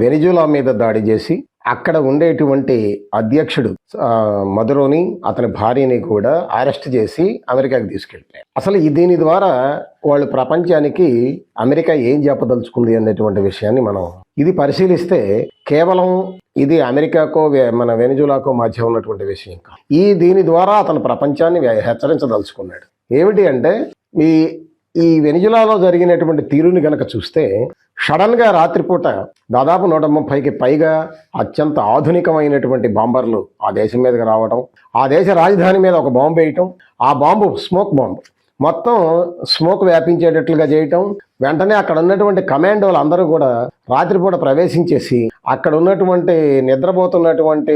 Venezuela మీద దాడి చేసి అక్కడ ఉండేటువంటి అధ్యక్షుడు మదురోని అతని భార్యని కూడా అరెస్ట్ చేసి అమెరికాకి తీసుకెళ్ళిపోయారు. అసలు దీని ద్వారా వాళ్ళు ప్రపంచానికి అమెరికా ఏం చెప్పదలుచుకుంది అనేటువంటి విషయాన్ని మనం ఇది పరిశీలిస్తే కేవలం ఇది అమెరికాకో మన వెనిజులాకో మధ్య ఉన్నటువంటి విషయం కాదు. దీని ద్వారా అతను ప్రపంచాన్ని హెచ్చరించదలుచుకున్నాడు. ఏమిటి అంటే ఈ వెనిజులాలో జరిగినటువంటి తీరుని గనక చూస్తే సడన్గా రాత్రిపూట దాదాపు 130కి పైగా అత్యంత ఆధునికమైనటువంటి బాంబర్లు ఆ దేశం మీదకి రావడం, ఆ దేశ రాజధాని మీద ఒక బాంబు వేయటం, ఆ బాంబు స్మోక్ బాంబు మొత్తం స్మోక్ వ్యాపించేటట్లుగా చేయటం, వెంటనే అక్కడ ఉన్నటువంటి కమాండోలు అందరూ కూడా రాత్రిపూట ప్రవేశించేసి అక్కడ ఉన్నటువంటి నిద్రపోతున్నటువంటి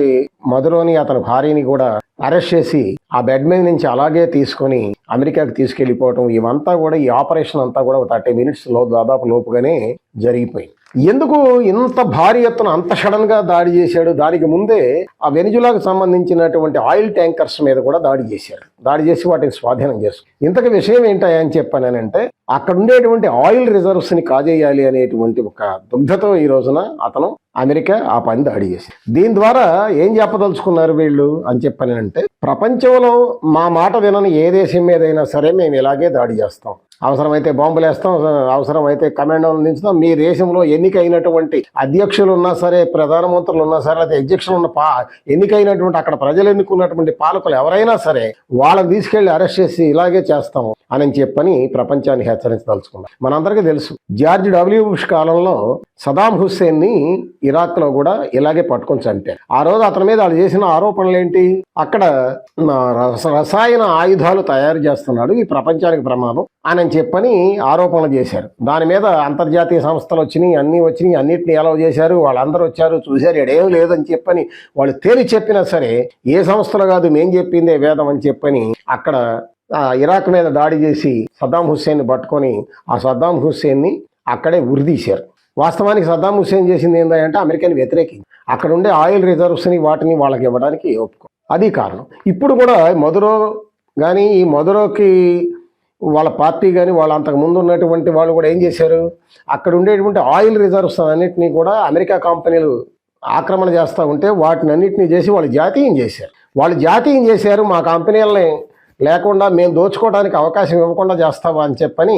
మదురోని అతని భార్యని కూడా అరెస్ట్ చేసి ఆ బెడ్ మీద నుంచి అలాగే తీసుకొని అమెరికాకి తీసుకెళ్లిపోవటం, ఇవంతా కూడా ఈ ఆపరేషన్ అంతా కూడా 30 minutes దాదాపు లోపుగానే జరిగిపోయింది. ఎందుకు ఇంత భారీ ఎత్తున అంత సడన్ గా దాడి చేశాడు? దానికి ముందే ఆ వెనిజులాకు సంబంధించినటువంటి ఆయిల్ ట్యాంకర్స్ మీద కూడా దాడి చేశారు. దాడి చేసి వాటిని స్వాధీనం చేసుకుని ఇంతకు విషయం ఏంటని చెప్పానంటే అక్కడ ఉండేటువంటి ఆయిల్ రిజర్వ్స్ ని కాజేయాలి అనేటువంటి ఒక దుగ్ధతో ఈ రోజున అతను అమెరికా ఆ పని దాడి చేసింది. దీని ద్వారా ఏం చెప్పదలుచుకున్నారు వీళ్ళు అని చెప్పానంటే ప్రపంచంలో మా మాట వినని ఏ దేశం మీదైనా సరే మేము ఇలాగే దాడి చేస్తాం, అవసరమైతే బాంబులు వేస్తాం, అవసరమైతే కమాండోలు దించుతాం, మీ దేశంలో ఎన్నికైనటువంటి అధ్యక్షులు ఉన్నా సరే, ప్రధానమంత్రులు ఉన్నా సరే, లేదా అధ్యక్షులు ఉన్న ఎన్నికైనటువంటి అక్కడ ప్రజలు ఎన్నుకున్నటువంటి పాలకులు ఎవరైనా సరే వాళ్ళని తీసుకెళ్లి అరెస్ట్ చేసి ఇలాగే చేస్తాము అని చెప్పని ప్రపంచాన్ని హెచ్చరించదలుచుకున్నాం. మనందరికీ తెలుసు జార్జ్ డబ్ల్యూ బుష్ కాలంలో సదాం హుస్సేన్ ని ఇరాక్ లో కూడా ఇలాగే పట్టుకొని చంపారు. ఆ రోజు అతని మీద వాళ్ళు చేసిన ఆరోపణలు ఏంటి? అక్కడ రసాయన ఆయుధాలు తయారు చేస్తున్నాడు, ఈ ప్రపంచానికి ప్రమాదం అని చెప్పని ఆరోపణలు చేశారు. దాని మీద అంతర్జాతీయ సంస్థలు వచ్చినాయి, అన్నీ వచ్చినాయి, అన్నిటిని ఎలా చేశారు, వాళ్ళందరూ వచ్చారు చూశారు, ఎడేం లేదని చెప్పని వాళ్ళు తేలి చెప్పినా సరే ఏ సంస్థలు కాదు మేం చెప్పిందే వేదం అని చెప్పని అక్కడ ఇరాక్ మీద దాడి చేసి సద్దాం హుస్సేన్ని పట్టుకొని ఆ సద్దాం హుస్సేన్ని అక్కడే ఉరిదీశారు. వాస్తవానికి సద్దాం హుస్సేన్ చేసింది ఏంటంటే అమెరికాని వ్యతిరేకించి అక్కడ ఉండే ఆయిల్ రిజర్వ్స్ని వాటిని వాళ్ళకి ఇవ్వడానికి ఒప్పుకో. అది కారణం. ఇప్పుడు కూడా మదురో కానీ ఈ మదురోకి వాళ్ళ పార్టీ కానీ వాళ్ళ అంతకుముందు ఉన్నటువంటి వాళ్ళు కూడా ఏం చేశారు, అక్కడ ఉండేటువంటి ఆయిల్ రిజర్వ్స్ అన్నింటినీ కూడా అమెరికా కంపెనీలు ఆక్రమణ చేస్తూ ఉంటే వాటిని అన్నింటినీ చేసి వాళ్ళు జాతీయం చేశారు. వాళ్ళు జాతీయం చేశారు, మా కంపెనీలని లేకుండా మేము దోచుకోవడానికి అవకాశం ఇవ్వకుండా చేస్తావా అని చెప్పని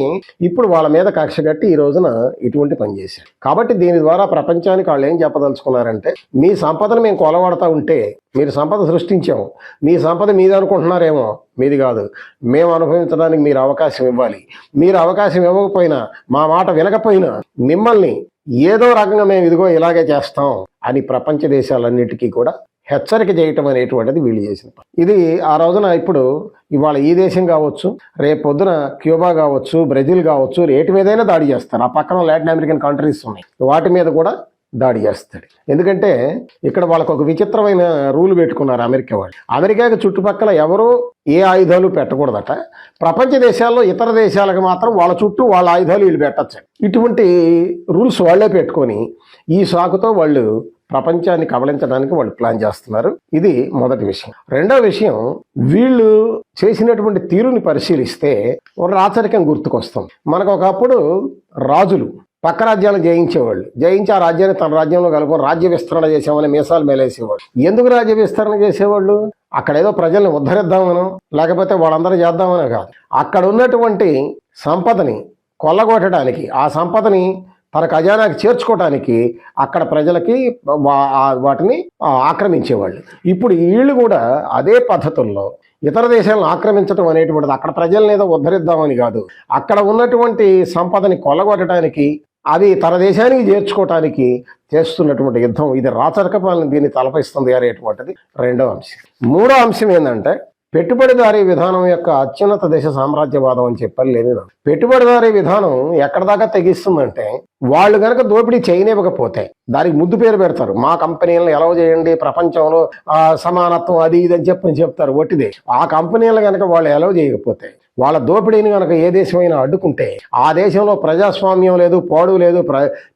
ఇప్పుడు వాళ్ళ మీద కక్ష కట్టి ఈ రోజున ఇటువంటి పని చేశారు. కాబట్టి దీని ద్వారా ప్రపంచానికి వాళ్ళు ఏం చెప్పదలుచుకున్నారంటే మీ సంపదను మేము కొలవడతా ఉంటే మీరు సంపద సృష్టించాము, మీ సంపద మీది అనుకుంటున్నారేమో, మీది కాదు, మేము అనుభవించడానికి మీరు అవకాశం ఇవ్వాలి. మీరు అవకాశం ఇవ్వకపోయినా మా మాట వినకపోయినా మిమ్మల్ని ఏదో రకంగా మేము ఇదిగో ఇలాగే చేస్తాం అని ప్రపంచ దేశాలన్నిటికీ కూడా హెచ్చరిక చేయటం అనేటువంటిది వీళ్ళు చేసిన పని. ఇది ఆ రోజున ఇప్పుడు ఇవాళ ఈ దేశం కావచ్చు, రేపు పొద్దున క్యూబా కావచ్చు, బ్రెజిల్ కావచ్చు, ఏటి మీదైనా దాడి చేస్తారు. ఆ పక్కన లాటిన్ అమెరికన్ కంట్రీస్ ఉన్నాయి, వాటి మీద కూడా దాడి చేస్తాడు. ఎందుకంటే ఇక్కడ వాళ్ళకు ఒక విచిత్రమైన రూల్ పెట్టుకున్నారు అమెరికా వాళ్ళు. అమెరికాకి చుట్టుపక్కల ఎవరు ఏ ఆయుధాలు పెట్టకూడదట. ప్రపంచ దేశాల్లో ఇతర దేశాలకు మాత్రం వాళ్ళ చుట్టూ వాళ్ళ ఆయుధాలు వీళ్ళు పెట్టచ్చు. ఇటువంటి రూల్స్ వాళ్లే పెట్టుకొని ఈ సాకుతో వాళ్ళు ప్రపంచాన్ని కబళించడానికి వాళ్ళు ప్లాన్ చేస్తున్నారు. ఇది మొదటి విషయం. రెండో విషయం, వీళ్ళు చేసినటువంటి తీరుని పరిశీలిస్తే ఒక రాచరికం గుర్తుకొస్తాం. మనకు ఒకప్పుడు రాజులు పక్క రాజ్యాలను జయించేవాళ్ళు, జయించి ఆ రాజ్యాన్ని తన రాజ్యంలో కలుపుకొని రాజ్య విస్తరణ చేసామని మీసాలు మేలేసేవాళ్ళు. ఎందుకు రాజ్య విస్తరణ చేసేవాళ్ళు? అక్కడ ఏదో ప్రజల్ని ఉద్ధరిద్దామనో లేకపోతే వాళ్ళందరూ చేద్దామనో కాదు, అక్కడ ఉన్నటువంటి సంపదని కొల్లగొట్టడానికి, ఆ సంపదని తన ఖజానాకి చేర్చుకోవడానికి అక్కడ ప్రజలకి వాటిని ఆక్రమించేవాళ్ళు. ఇప్పుడు వీళ్ళు కూడా అదే పద్ధతుల్లో ఇతర దేశాలను ఆక్రమించడం అనేటువంటిది అక్కడ ప్రజల్ని ఏదో ఉద్ధరిద్దామని కాదు, అక్కడ ఉన్నటువంటి సంపదని కొల్లగొట్టడానికి, అది తన దేశానికి చేర్చుకోవటానికి చేస్తున్నటువంటి యుద్ధం. ఇది రాచరిక పాలన దీన్ని తలపిస్తుంది అనేటువంటిది రెండో అంశం. మూడో అంశం ఏంటంటే పెట్టుబడిదారీ విధానం యొక్క అత్యున్నత దేశ సామ్రాజ్యవాదం అని చెప్పని లేదు. పెట్టుబడిదారీ విధానం ఎక్కడ దాకా తెగిస్తుందంటే వాళ్ళు కనుక దోపిడీ చేయనివ్వకపోతే దానికి ముద్దు పేరు పెడతారు. మా కంపెనీలను ఎలా చేయండి, ప్రపంచంలో సమానత్వం అది ఇది అని చెప్తారు. ఒట్టిదే. ఆ కంపెనీలను కనుక వాళ్ళు ఎలా చేయకపోతే, వాళ్ళ దోపిడీని కనుక ఏ దేశమైనా అడ్డుకుంటే, ఆ దేశంలో ప్రజాస్వామ్యం లేదు, పాడు లేదు,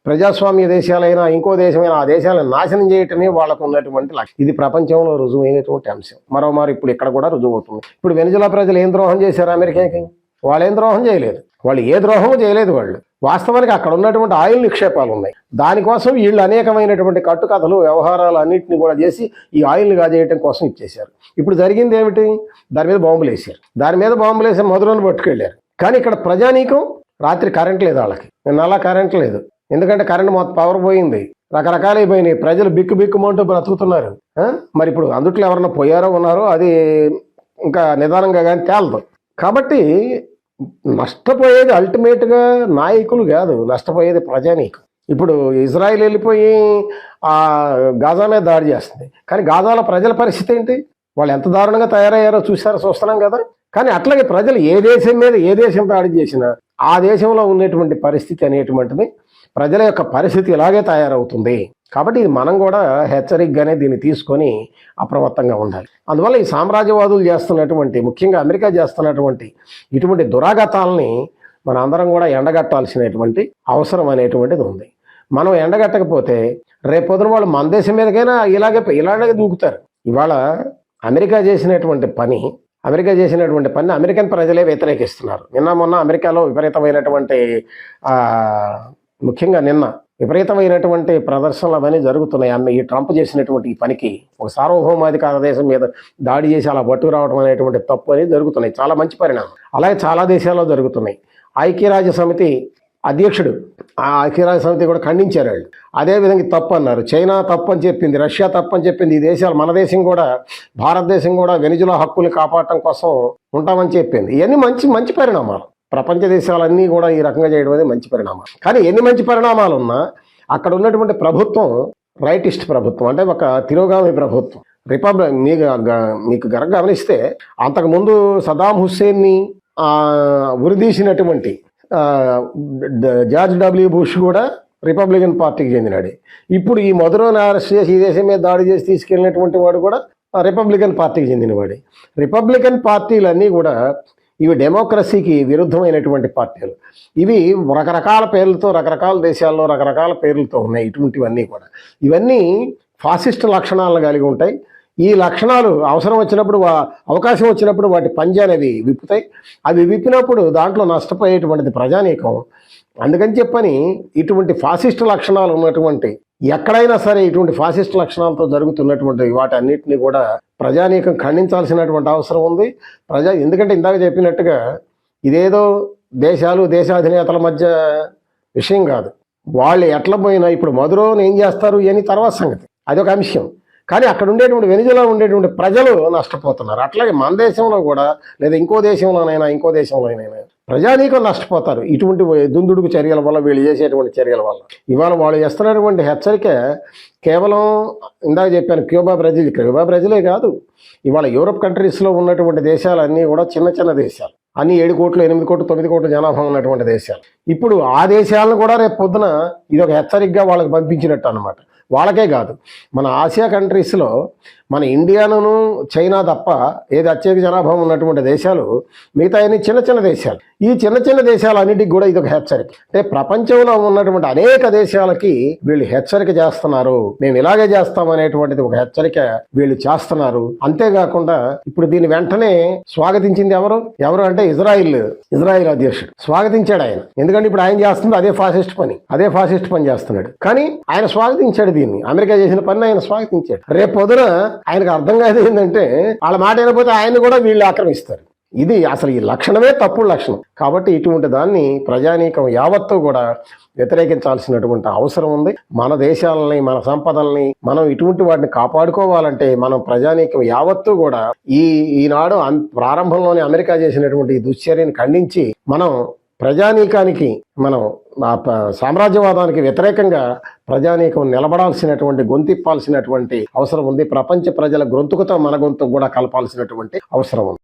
ప్రజాస్వామ్య దేశాలైనా ఇంకో దేశమైనా ఆ దేశాలను నాశనం చేయటమే వాళ్ళకు ఉన్నటువంటి లక్ష్యం. ఇది ప్రపంచంలో రుజువైనటువంటి అంశం. మరోమారు ఇప్పుడు ఇక్కడ కూడా రుజువు అవుతుంది. ఇప్పుడు వెనిజులా ప్రజలు ఏం ద్రోహం చేశారు అమెరికాకి? వాళ్ళు ఏం ద్రోహం చేయలేదు, వాళ్ళు ఏ ద్రోహము చేయలేదు. వాళ్ళు వాస్తవానికి అక్కడ ఉన్నటువంటి ఆయిల్ నిక్షేపాలు ఉన్నాయి. దానికోసం వీళ్ళు అనేకమైనటువంటి కట్టుకథలు వ్యవహారాలు అన్నింటినీ కూడా చేసి ఈ ఆయిల్ని కాజేయటం కోసం ఇచ్చేశారు. ఇప్పుడు జరిగింది ఏమిటి? దాని మీద బాంబులు వేసారు. దాని మీద బాంబులు వేసి మధురను పట్టుకెళ్ళారు. కానీ ఇక్కడ ప్రజానీకం రాత్రి కరెంట్ లేదు, వాళ్ళకి నిన్న అలా కరెంట్ లేదు. ఎందుకంటే కరెంట్ మొత్తం పవర్ పోయింది, రకరకాలైపోయినాయి. ప్రజలు బిక్కుమంటూ బ్రతుకుతున్నారు. మరి ఇప్పుడు అందుట్లో ఎవరన్నా పోయారో ఉన్నారో అది ఇంకా నిదానంగా కానీ తేలదు. కాబట్టి నష్టపోయేది అల్టిమేట్గా నాయకులు కాదు, నష్టపోయేది ప్రజానీకం. ఇప్పుడు ఇజ్రాయిల్ వెళ్ళిపోయి ఆ గాజా మీద దాడి చేస్తుంది, కానీ గాజాలో ప్రజల పరిస్థితి ఏంటి? వాళ్ళు ఎంత దారుణంగా తయారయ్యారో చూస్తున్నాం కదా. కానీ అట్లాగే ప్రజలు ఏ దేశం మీద ఏ దేశం దాడి చేసినా ఆ దేశంలో ఉన్నటువంటి పరిస్థితి అనేటువంటిది, ప్రజల యొక్క పరిస్థితి ఇలాగే తయారవుతుంది. కాబట్టి ఇది మనం కూడా హెచ్చరికగానే దీన్ని తీసుకొని అప్రమత్తంగా ఉండాలి. అందువల్ల ఈ సామ్రాజ్యవాదులు చేస్తున్నటువంటి, ముఖ్యంగా అమెరికా చేస్తున్నటువంటి ఇటువంటి దురాఘాతాలని మన అందరం కూడా ఎండగట్టాల్సినటువంటి అవసరం అనేటువంటిది ఉంది. మనం ఎండగట్టకపోతే రేపొద్దున వాళ్ళు మన దేశం మీదకైనా ఇలాగే దూకుతారు. ఇవాళ అమెరికా చేసినటువంటి పని అమెరికన్ ప్రజలే వ్యతిరేకిస్తున్నారు. నిన్న మొన్న అమెరికాలో విపరీతమైనటువంటి ముఖ్యంగా నిన్న విపరీతమైనటువంటి ప్రదర్శనలు అవన్నీ జరుగుతున్నాయి. ఈ ట్రంప్ చేసినటువంటి ఈ పనికి, ఒక సార్వభౌమాధికార దేశం మీద దాడి చేసి అలా పట్టుకురావడం అనేటువంటి తప్పు అనేది జరుగుతున్నాయి. చాలా మంచి పరిణామం. అలాగే చాలా దేశాల్లో జరుగుతున్నాయి. ఐక్యరాజ్య సమితి అధ్యక్షుడు ఆ ఐక్యరాజ్య సమితి కూడా ఖండించారు. వాళ్ళు అదేవిధంగా తప్పు అన్నారు. చైనా తప్పు అని చెప్పింది, రష్యా తప్పు అని చెప్పింది. ఈ దేశాలు, మన దేశం కూడా, భారతదేశం కూడా వెనిజులా హక్కుల్ని కాపాడటం కోసం ఉంటామని చెప్పింది. ఇవన్నీ మంచి పరిణామాలు. ప్రపంచ దేశాలన్నీ కూడా ఈ రకంగా చేయడం అనేది మంచి పరిణామాలు. కానీ ఎన్ని మంచి పరిణామాలు ఉన్నా అక్కడ ఉన్నటువంటి ప్రభుత్వం రైటిస్ట్ ప్రభుత్వం, అంటే ఒక తిరోగామి ప్రభుత్వం. మీకు గనక గమనిస్తే అంతకుముందు సదాం హుస్సేన్ని ఉరిదీసినటువంటి జార్జ్ డబ్ల్యూ బుష్ కూడా రిపబ్లికన్ పార్టీకి చెందినాడే. ఇప్పుడు ఈ మధురను అరెస్ట్ చేసి ఈ దేశం మీద దాడి చేసి తీసుకెళ్ళినటువంటి వాడు కూడా రిపబ్లికన్ పార్టీకి చెందినవాడే. రిపబ్లికన్ పార్టీలన్నీ కూడా ఇవి డెమోక్రసీకి విరుద్ధమైనటువంటి పార్టీలు. ఇవి రకరకాల పేర్లతో, రకరకాల దేశాల్లో రకరకాల పేర్లతో ఉన్నాయి. ఇటువంటివన్నీ కూడా ఇవన్నీ ఫాసిస్ట్ లక్షణాలను కలిగి ఉంటాయి. ఈ లక్షణాలు అవసరం వచ్చినప్పుడు, అవకాశం వచ్చినప్పుడు వాటి పంజానేవి విప్పుతాయి. అవి విప్పినప్పుడు దాంట్లో నష్టపోయేటువంటిది ప్రజానీకం. అందుకని చెప్పని ఇటువంటి ఫాసిస్ట్ లక్షణాలు ఉన్నటువంటి, ఎక్కడైనా సరే ఇటువంటి ఫాసిస్ట్ లక్షణాలతో జరుగుతున్నటువంటి వాటి అన్నిటిని కూడా ప్రజానీకం ఖండించాల్సినటువంటి అవసరం ఉంది. ఎందుకంటే ఇందాక చెప్పినట్టుగా ఇదేదో దేశాధినేతల మధ్య విషయం కాదు. వాళ్ళు ఎట్లా పోయినా ఇప్పుడు మధురోని ఏం చేస్తారు అని తర్వాత సంగతి, అదొక అంశం. కానీ అక్కడ ఉండేటువంటి వెనిజులా ఉండేటువంటి ప్రజలు నష్టపోతున్నారు. అట్లాగే మన దేశంలో కూడా, లేదా ఇంకో దేశంలోనైనా ప్రజానీకం నష్టపోతారు ఇటువంటి దుందుడుకు చర్యల వల్ల, వీళ్ళు చేసేటువంటి చర్యల వల్ల. ఇవాళ వాళ్ళు చేస్తున్నటువంటి హెచ్చరిక కేవలం ఇందాక చెప్పాను క్యూబా బ్రెజిలే కాదు, ఇవాళ యూరోప్ కంట్రీస్లో ఉన్నటువంటి దేశాలన్నీ కూడా చిన్న దేశాలు, అన్ని 7 కోట్లు 8 కోట్లు 9 కోట్ల జనాభా ఉన్నటువంటి దేశాలు. ఇప్పుడు ఆ దేశాలను కూడా రేపు పొద్దున ఇది ఒక హెచ్చరికగా వాళ్ళకి పంపించినట్టు అన్నమాట. వాళ్ళకే కాదు, మన ఆసియా కంట్రీస్లో మన ఇండియాను, చైనా తప్ప ఏది అత్యధిక జనాభా ఉన్నటువంటి దేశాలు మిగతా అన్ని చిన్న దేశాలు. ఈ చిన్న దేశాలన్నిటికి కూడా ఇది ఒక హెచ్చరిక. అంటే ప్రపంచంలో ఉన్నటువంటి అనేక దేశాలకి వీళ్ళు హెచ్చరిక చేస్తున్నారు, మేము ఇలాగే చేస్తామనేటువంటిది ఒక హెచ్చరిక వీళ్ళు చేస్తున్నారు. అంతేకాకుండా ఇప్పుడు దీన్ని వెంటనే స్వాగతించింది ఎవరు అంటే ఇజ్రాయిల్ అధ్యక్షుడు స్వాగతించాడు ఆయన. ఎందుకంటే ఇప్పుడు ఆయన చేస్తుంది అదే ఫాసిస్ట్ పని చేస్తున్నాడు. కానీ ఆయన స్వాగతించాడు దీన్ని, అమెరికా చేసిన పని ఆయన స్వాగతించాడు. రేపు పొద్దున ఆయనకు అర్థం కాదు ఏంటంటే వాళ్ళ మాట అయినపోతే ఆయన కూడా వీళ్ళు ఆక్రమిస్తారు. ఇది అసలు ఈ లక్షణమే తప్పుడు లక్షణం. కాబట్టి ఇటువంటి దాన్ని ప్రజానీకం యావత్తు కూడా వ్యతిరేకించాల్సినటువంటి అవసరం ఉంది. మన దేశాలని, మన సంపదల్ని మనం ఇటువంటి వాటిని కాపాడుకోవాలంటే మనం ప్రజానీకం యావత్తు కూడా ఈనాడు ప్రారంభంలోనే అమెరికా చేసినటువంటి దుశ్చర్యని ఖండించి మనం ప్రజానీకానికి, మనం సామ్రాజ్యవాదానికి వ్యతిరేకంగా ప్రజానీకం నిలబడాల్సినటువంటి, గొంతిప్పాల్సినటువంటి అవసరం ఉంది. ప్రపంచ ప్రజల గొంతుకుతో మన గొంతు కూడా కలపాల్సినటువంటి అవసరం ఉంది.